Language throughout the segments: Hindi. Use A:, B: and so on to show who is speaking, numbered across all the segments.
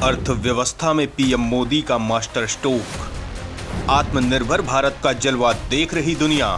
A: अर्थव्यवस्था में पीएम मोदी का मास्टर स्ट्रोक। आत्मनिर्भर भारत का जलवा देख रही दुनिया।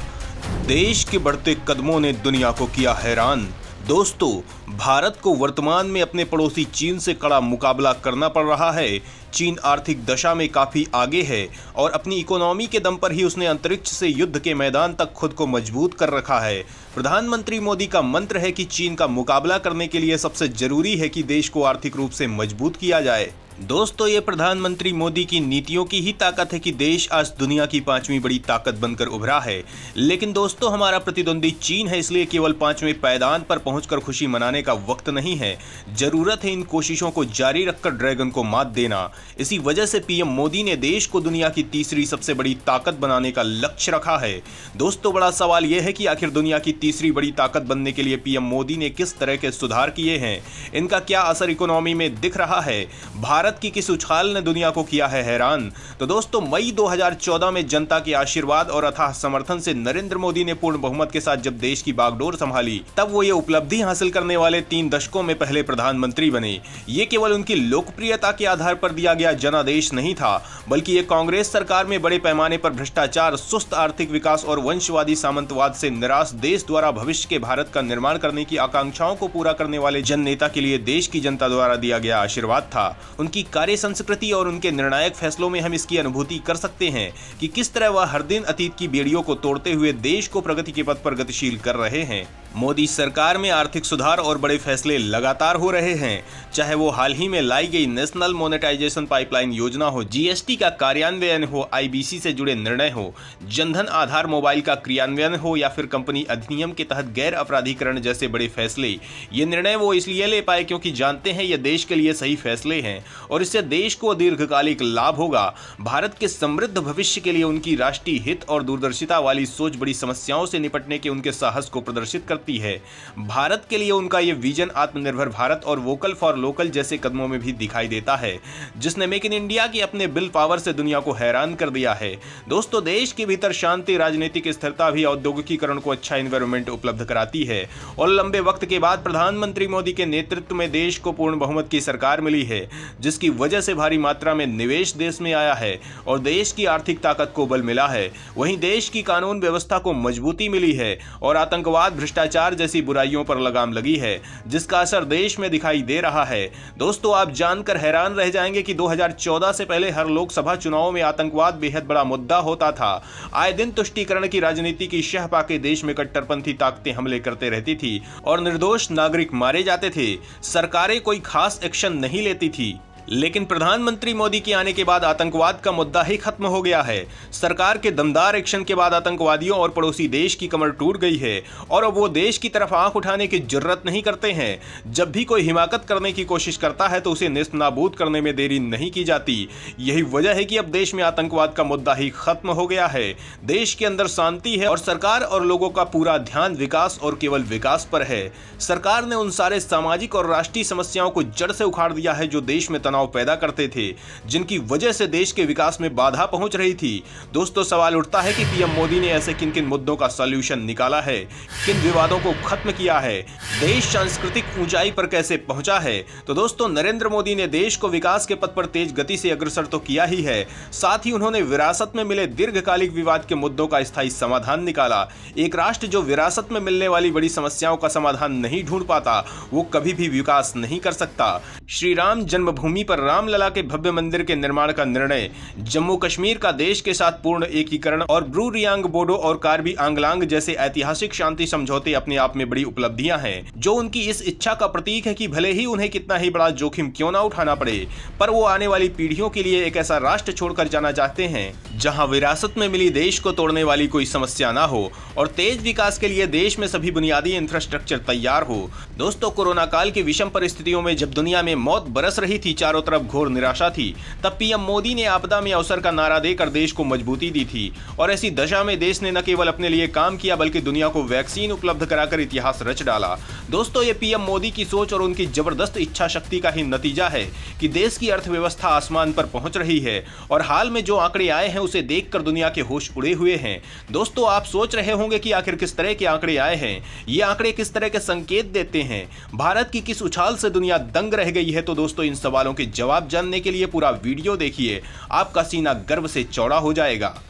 A: देश के बढ़ते कदमों ने दुनिया को किया हैरान। दोस्तों, भारत को वर्तमान में अपने पड़ोसी चीन से कड़ा मुकाबला करना पड़ रहा है। चीन आर्थिक दशा में काफी आगे है और अपनी इकोनॉमी के दम पर ही उसने अंतरिक्ष से युद्ध के मैदान तक खुद को मजबूत कर रखा है। प्रधानमंत्री मोदी का मंत्र है कि चीन का मुकाबला करने के लिए सबसे जरूरी है कि देश को आर्थिक रूप से मजबूत किया जाए। दोस्तों, ये प्रधानमंत्री मोदी की नीतियों की ही ताकत है कि देश आज दुनिया की 5वीं बड़ी ताकत बनकर उभरा है। लेकिन दोस्तों, हमारा प्रतिद्वंदी चीन है, इसलिए केवल 5वें पायदान पर पहुंचकर खुशी मनाने का वक्त नहीं है। जरूरत है इन कोशिशों को जारी रखकर ड्रैगन को मात देना। इसी वजह से पीएम मोदी ने देश को दुनिया की तीसरी सबसे बड़ी ताकत बनाने का लक्ष्य रखा है। दोस्तों, बड़ा सवाल यह है कि आखिर दुनिया की तीसरी बड़ी ताकत बनने के लिए पीएम मोदी ने किस तरह के सुधार किए हैं, इनका क्या असर इकोनॉमी में दिख रहा है, भारत की किस उछाल ने दुनिया को किया है हैरान। तो दोस्तों, मई 2014 में जनता के आशीर्वाद और अथाह समर्थन से नरेंद्र मोदी ने पूर्ण बहुमत के साथ जब देश की बागडोर संभाली, तब वो ये उपलब्धि हासिल करने वाले 3 दशकों में पहले प्रधानमंत्री बने। ये केवल उनकी लोकप्रियता के आधार पर दिया गया जनादेश नहीं था, बल्कि ये कांग्रेस सरकार में बड़े पैमाने पर भ्रष्टाचार, सुस्त आर्थिक विकास और वंशवादी सामंतवाद से निराश देश द्वारा भविष्य के भारत का निर्माण करने की आकांक्षाओं को पूरा करने वाले जन नेता के लिए देश की जनता द्वारा दिया गया आशीर्वाद था। उनकी कार्य संस्कृति और उनके निर्णायक फैसलों में हम इसकी अनुभूति कर सकते हैं कि किस तरह वह हर दिन अतीत की बेड़ियों को तोड़ते हुए देश को प्रगति के पथ पर गतिशील कर रहे हैं। मोदी सरकार में आर्थिक सुधार और बड़े फैसले लगातार हो रहे हैं, चाहे वो हाल ही में लाई गई नेशनल मोनेटाइजेशन पाइपलाइन योजना हो, जीएसटी का कार्यान्वयन हो, आईबीसी से जुड़े निर्णय हो, जनधन आधार मोबाइल का क्रियान्वयन हो या फिर कंपनी अधिनियम के तहत गैर अपराधीकरण जैसे बड़े फैसले। ये निर्णय वो इसलिए ले पाए क्योंकि जानते हैं ये देश के लिए सही फैसले हैं और इससे देश को दीर्घकालिक लाभ होगा। भारत के समृद्ध भविष्य के लिए उनकी राष्ट्रीय हित और दूरदर्शिता वाली सोच बड़ी समस्याओं से निपटने के उनके साहस को प्रदर्शित करती है। भारत के लिए उनका ये विजन आत्मनिर्भर भारत और वोकल फॉर लोकल जैसे कदमों में भी दिखाई देता है, जिसने मेक इन इंडिया की अपने बिल पावर से दुनिया को हैरान कर दिया है। दोस्तों, देश के भीतर शांति, राजनीतिक स्थिरता भी औद्योगिकीकरण को अच्छा एनवायरनमेंट उपलब्ध कराती है और लंबे वक्त के बाद प्रधानमंत्री मोदी के नेतृत्व में देश को पूर्ण बहुमत की सरकार मिली है, जिसकी वजह से भारी मात्रा में निवेश देश में आया है और देश की आर्थिक ताकत को बल मिला है। वहीं देश की कानून व्यवस्था को मजबूती मिली है और आतंकवाद, भ्रष्टाचार जैसी बुराइयों पर लगाम लगी है, जिसका असर देश में दिखाई दे रहा है। दोस्तों, आप जानकर हैरान रह जाएंगे कि 2014 से पहले हर लोकसभा चुनाव में आतंकवाद बेहद बड़ा मुद्दा होता था। आए दिन तुष्टीकरण की राजनीति की शह पाके देश में कट्टरपंथी ताकतें हमले करते रहती थी और निर्दोष नागरिक मारे जाते थे। सरकारें कोई खास एक्शन नहीं लेती थी, लेकिन प्रधानमंत्री मोदी के आने के बाद आतंकवाद का मुद्दा ही खत्म हो गया है। सरकार के दमदार एक्शन के बाद आतंकवादियों और पड़ोसी देश की कमर टूट गई है और अब वो देश की तरफ आंख उठाने की जरूरत नहीं करते हैं। जब भी कोई हिमाकत करने की कोशिश करता है तो उसे नेस्तनाबूद करने में देरी नहीं की जाती। यही वजह है कि अब देश में आतंकवाद का मुद्दा ही खत्म हो गया है। देश के अंदर शांति है और सरकार और लोगों का पूरा ध्यान विकास और केवल विकास पर है। सरकार ने उन सारे सामाजिक और राष्ट्रीय समस्याओं को जड़ से उखाड़ दिया है जो देश में पैदा करते थे, जिनकी वजह से देश के विकास में बाधा पहुंच रही थी। दोस्तों, सवाल उठता है कि पीएम मोदी ने ऐसे किन किन मुद्दों का सॉल्यूशन निकाला है, किन विवादों को खत्म किया है, देश सांस्कृतिक ऊंचाई पर कैसे पहुंचा है। तो दोस्तों, नरेंद्र मोदी ने देश को विकास के पथ पर तेज गति से अग्रसर तो किया ही है, साथ ही उन्होंने विरासत में मिले दीर्घकालिक विवाद के मुद्दों का स्थायी समाधान निकाला। एक राष्ट्र जो विरासत में मिलने वाली बड़ी समस्याओं का समाधान नहीं ढूंढ पाता, वो कभी भी विकास नहीं कर सकता। श्री राम जन्मभूमि पर रामलला के भव्य मंदिर के निर्माण का निर्णय, जम्मू कश्मीर का देश के साथ पूर्ण एकीकरण और ब्रू रियांग, बोडो और कार्बी आंगलांग जैसे ऐतिहासिक शांति समझौते अपने आप में बड़ी उपलब्धियां हैं, जो उनकी इस इच्छा का प्रतीक है कि भले ही उन्हें कितना ही बड़ा जोखिम क्यों ना उठाना पड़े, पर वो आने वाली पीढ़ियों के लिए एक ऐसा राष्ट्र छोड़कर जाना चाहते हैं जहां विरासत में मिली देश को तोड़ने वाली कोई समस्या ना हो और तेज विकास के लिए देश में सभी बुनियादी इंफ्रास्ट्रक्चर तैयार हो। दोस्तों, कोरोना काल की विषम परिस्थितियों में जब दुनिया में मौत बरस रही थी, चारों तरफ घोर निराशा थी, तब पीएम मोदी ने आपदा में अवसर का नारा देकर देश को मजबूती दी थी और ऐसी दशा में देश ने न केवल अपने लिए काम किया बल्कि दुनिया को वैक्सीन उपलब्ध कराकर इतिहास रच डाला। दोस्तों, ये पीएम मोदी की सोच और उनकी जबरदस्त इच्छा शक्ति का ही नतीजा है कि देश की अर्थव्यवस्था आसमान पर पहुंच रही है और हाल में जो आंकड़े आए हैं उसे देखकर दुनिया के होश उड़े हुए हैं। दोस्तों, आप सोच रहे होंगे कि आखिर किस तरह के आंकड़े आए हैं, ये आंकड़े किस तरह के संकेत देते हैं, भारत की किस उछाल से दुनिया दंग रह गई है। तो दोस्तों, इन सवालों के जवाब जानने के लिए पूरा वीडियो देखिए, आपका सीना गर्व से चौड़ा हो जाएगा।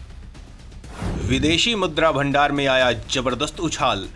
A: विदेशी मुद्रा भंडार में आया जबरदस्त उछाल,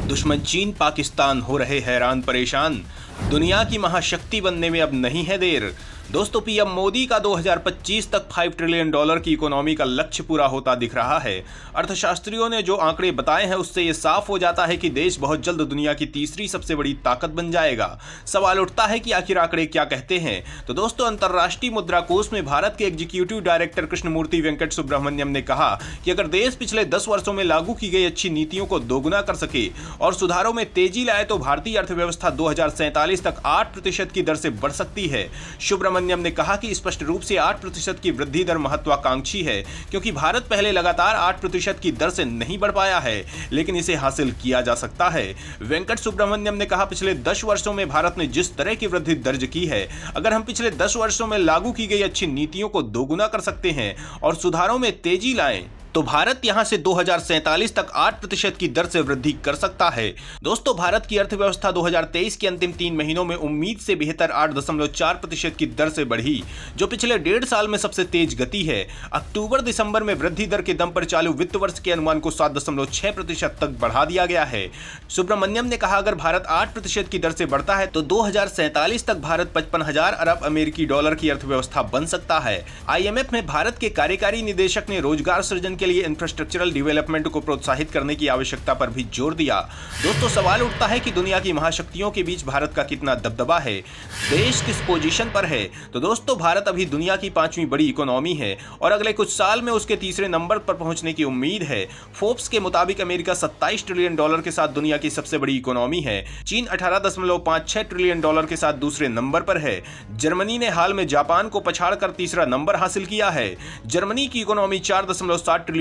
A: दुश्मन चीन पाकिस्तान हो रहे हैरान परेशान, दुनिया की महाशक्ति बनने में अब नहीं है देर। दोस्तों, पीएम मोदी का 2025 तक $5 ट्रिलियन की इकोनॉमी का लक्ष्य पूरा होता दिख रहा है। अर्थशास्त्रियों ने जो आंकड़े बताए हैं उससे ये साफ हो जाता है कि देश बहुत जल्द दुनिया की तीसरी सबसे बड़ी ताकत बन जाएगा। सवाल उठता है कि आखिर आंकड़े क्या कहते हैं। तो दोस्तों, अंतर्राष्ट्रीय मुद्रा कोष में भारत के एग्जीक्यूटिव डायरेक्टर कृष्णमूर्ति वेंकट सुब्रमण्यम ने कहा कि अगर देश पिछले 10 वर्षों में लागू की गई अच्छी नीतियों को दोगुना कर सके और सुधारों में तेजी लाए तो भारतीय अर्थव्यवस्था 2047 तक 8% की दर से बढ़ सकती है। सुब्रमण्यम ने कहा कि स्पष्ट रूप से 8% की वृद्धि दर महत्वाकांक्षी है, क्योंकि भारत पहले लगातार 8% की दर से नहीं बढ़ पाया है, लेकिन इसे हासिल किया जा सकता है। वेंकट सुब्रमण्यम ने कहा, पिछले 10 वर्षों में भारत ने जिस तरह की वृद्धि दर्ज की है, अगर हम पिछले 10 वर्षों में लागू की गई अच्छी नीतियों को दोगुना कर सकते हैं और सुधारों में तेजी लाएं तो भारत यहां से 2047 तक 8% की दर से वृद्धि कर सकता है। दोस्तों, भारत की अर्थव्यवस्था 2023 के अंतिम 3 महीनों में उम्मीद से बेहतर 8.4% की दर से बढ़ी, जो पिछले 1.5 साल में सबसे तेज गति है। अक्टूबर-दिसंबर में वृद्धि दर के दम पर चालू वित्त वर्ष के अनुमान को 7.6% तक बढ़ा दिया गया है। सुब्रमण्यम ने कहा, अगर भारत 8% की दर से बढ़ता है तो 2047 तक भारत 55,000 अरब अमेरिकी डॉलर की अर्थव्यवस्था बन सकता है। IMF में भारत के कार्यकारी निदेशक ने रोजगार सृजन के लिए इंफ्रास्ट्रक्चरल डेवलपमेंट को प्रोत्साहित करने की आवश्यकता पर भी जोर दिया। दोस्तों, सवाल उठता है कि दुनिया की महाशक्तियों के बीच भारत का कितना दबदबा है, देश किस पोजीशन पर है। तो दोस्तों, भारत अभी दुनिया की 5वीं बड़ी इकोनॉमी है और अगले कुछ साल में उसके तीसरे नंबर पर पहुंचने की उम्मीद है। फोर्ब्स के मुताबिक अमेरिका $27 ट्रिलियन के साथ दुनिया की सबसे बड़ी इकोनॉमी है। चीन $18.56 ट्रिलियन के साथ दूसरे नंबर पर है। जर्मनी ने हाल में जापान को पछाड़कर तीसरा नंबर हासिल किया है। जर्मनी की इकोनॉमी $4.7 ट्रिलियन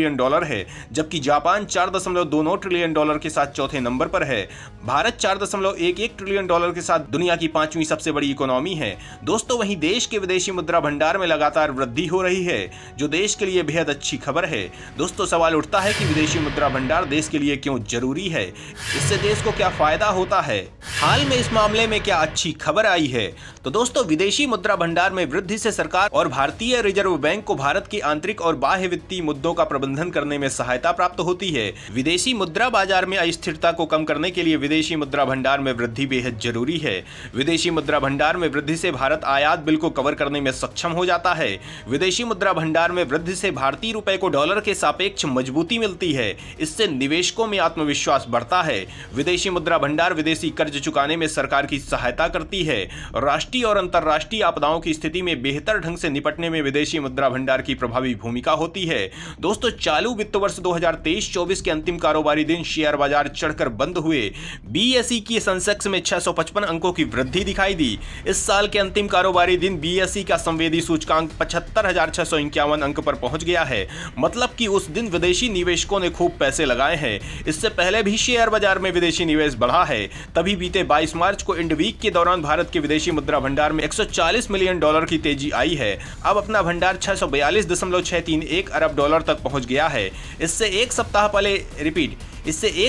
A: है, जबकि जापान $4.22 ट्रिलियन के साथ चौथे नंबर पर है। भारत $4.11 ट्रिलियन के साथ दुनिया की 5वीं सबसे बड़ी इकोनॉमी है। दोस्तों, वहीं देश के विदेशी मुद्रा भंडार में लगातार वृद्धि हो रही है, जो देश के लिए बेहद अच्छी खबर है। दोस्तों, सवाल उठता है कि विदेशी मुद्रा भंडार देश के लिए क्यों जरूरी है, इससे देश को क्या फायदा होता है। हाल में इस मामले में क्या अच्छी खबर आई है? तो दोस्तों, विदेशी मुद्रा भंडार में वृद्धि से सरकार और भारतीय रिजर्व बैंक को भारत के आंतरिक और बाह्य वित्तीय मुद्दों का प्रबंधन करने में सहायता प्राप्त होती है। विदेशी मुद्रा बाजार में अस्थिरता को कम करने के लिए विदेशी मुद्रा भंडार में वृद्धि बेहद जरूरी है। विदेशी मुद्रा भंडार में वृद्धि से भारत आयात बिल को कवर करने में सक्षम हो जाता है। विदेशी मुद्रा भंडार में वृद्धि से भारतीय रुपए को डॉलर के सापेक्ष मजबूती मिलती है। इससे निवेशकों में आत्मविश्वास बढ़ता है। विदेशी मुद्रा भंडार विदेशी कर्ज चुकाने में सरकार की सहायता करती है। राष्ट्रीय और अंतर्राष्ट्रीय आपदाओं की स्थिति में बेहतर ढंग से निपटने में विदेशी मुद्रा भंडार की प्रभावी भूमिका होती है। दोस्तों, चालू वित्त वर्ष 2023-24 के अंतिम कारोबारी दिन शेयर बाजार चढ़कर बंद हुए। BSE की सेंसेक्स में 655 अंकों की वृद्धि दिखाई दी। इस साल के अंतिम कारोबारी दिन BSE का संवेदी सूचकांक 75,651 अंक पर पहुंच गया है। मतलब कि उस दिन विदेशी निवेशकों ने खूब पैसे लगाए हैं। इससे पहले भी शेयर बाजार में विदेशी निवेश बढ़ा है। तभी बीते 22 मार्च को इंड वीक के दौरान भारत के विदेशी मुद्रा भंडार में $140 मिलियन की तेजी आई है। अब अपना भंडार 642.631 अरब डॉलर तक पहुंच गया है। इससे एक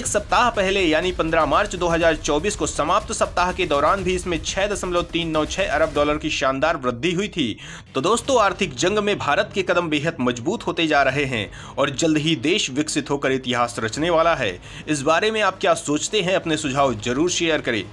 A: सप्ताह पहले यानी 15 मार्च 2024 को समाप्त सप्ताह के दौरान भी इसमें 6.396 अरब डॉलर की शानदार वृद्धि हुई थी। तो दोस्तों, आर्थिक जंग में भारत के कदम बेहद मजबूत होते जा रहे हैं और जल्द ही देश विकसित होकर इतिहास रचने वाला है। इस बारे में आप क्या सोचते हैं? अपने सुझाव जरूर शेयर करें।